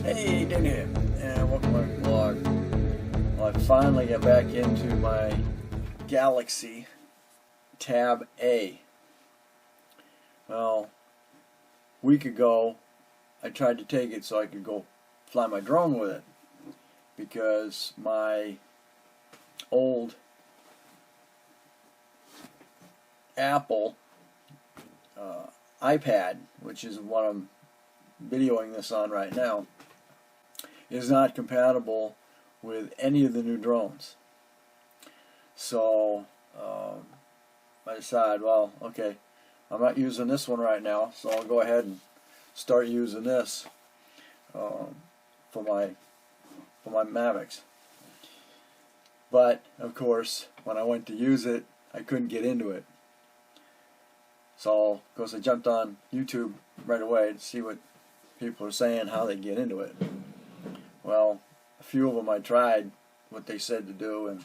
Hey, Dan here, and welcome to my vlog. Well, I finally got back into my Galaxy Tab A. Well, a week ago, I tried to take it so I could go fly my drone with it, because my old Apple iPad, which is what I'm videoing this on right now, is not compatible with any of the new drones. So I decided, well, okay, I'm not using this one right now, so I'll go ahead and start using this for my Mavics. But of course, when I went to use it, I couldn't get into it. So of course I jumped on YouTube right away to see what people are saying, how they get into it. Well, a few of them I tried what they said to do, and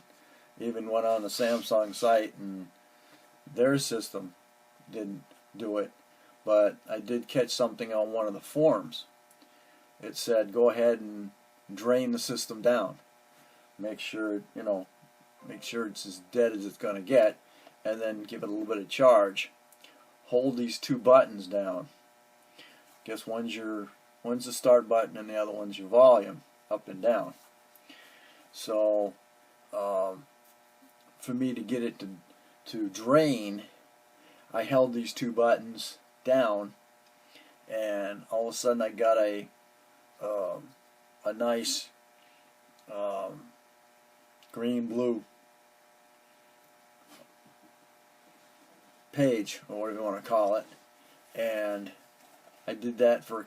even went on the Samsung site, and their system didn't do it. But I did catch something on one of the forums. It said go ahead and drain the system down. Make sure it's as dead as it's going to get, and then give it a little bit of charge. Hold these two buttons down. Guess one's the start button and the other one's your volume, up and down. So for me to get it to drain, I held these two buttons down, and all of a sudden I got a nice green-blue page, or whatever you want to call it, and I did that for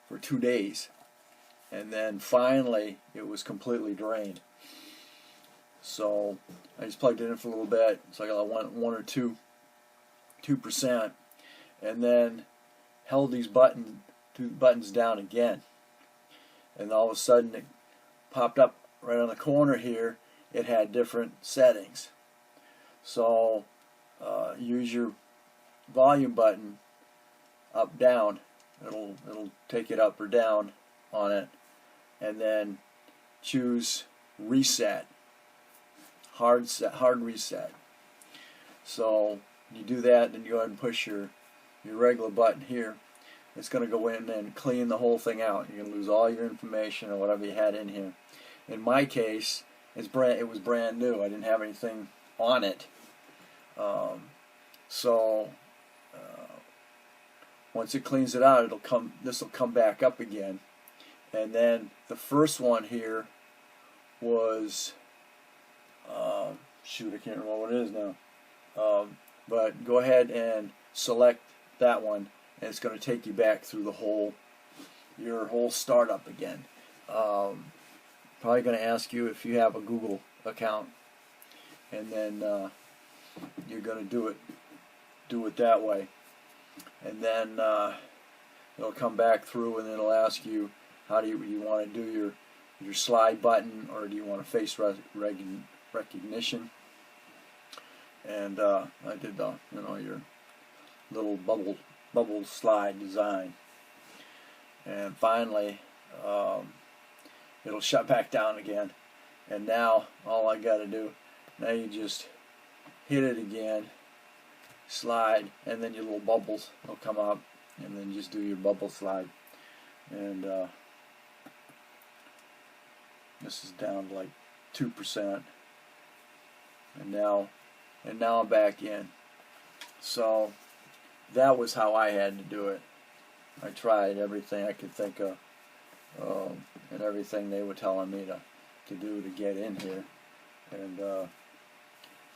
for 2 days, and then finally it was completely drained. So I just plugged it in for a little bit, so I got 1 or 2%, and then held these two buttons down again, and all of a sudden it popped up right on the corner here. It had different settings. So use your volume button up, down. It'll take it up or down on it, and then choose reset, hard reset. So you do that, then you go ahead and push your regular button here. It's going to go in and clean the whole thing out. You're going to lose all your information or whatever you had in here. In my case, it was brand new. I didn't have anything on it. Once it cleans it out, this will come back up again. And then the first one here was shoot, I can't remember what it is now. But go ahead and select that one, and it's going to take you back through your whole startup again. Probably going to ask you if you have a Google account, and then you're going to do it that way, and then it'll come back through, and it'll ask you how do you want to do your slide button, or do you want to face recognition. And I did your little bubble slide design, and finally it'll shut back down again. And now all I got to do, now you just hit it again, slide, and then your little bubbles will come up, and then just do your bubble slide. And this is down to like 2%, and now I'm back in. So that was how I had to do it. I tried everything I could think of, and everything they were telling me to do to get in here, and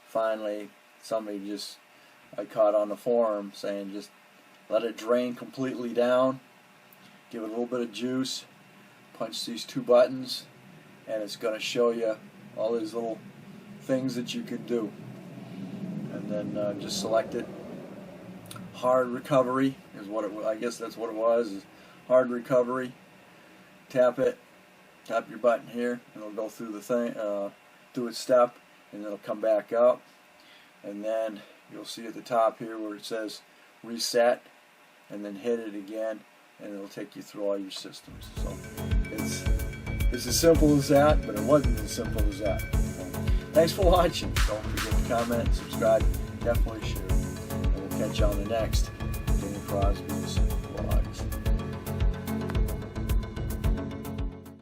finally somebody I caught on the forum saying just let it drain completely down, give it a little bit of juice, punch these two buttons, and it's going to show you all these little things that you could do. And then just select it. Hard recovery is what it was. I guess that's what it was. Is hard recovery. Tap it. Tap your button here, and it'll go through the thing, do its step, and it'll come back up. And then you'll see at the top here where it says reset, and then hit it again, and it'll take you through all your systems. So it's as simple as that, but it wasn't as simple as that. Thanks for watching. Don't forget to comment, subscribe, definitely share. And we'll catch you on the next Crosby's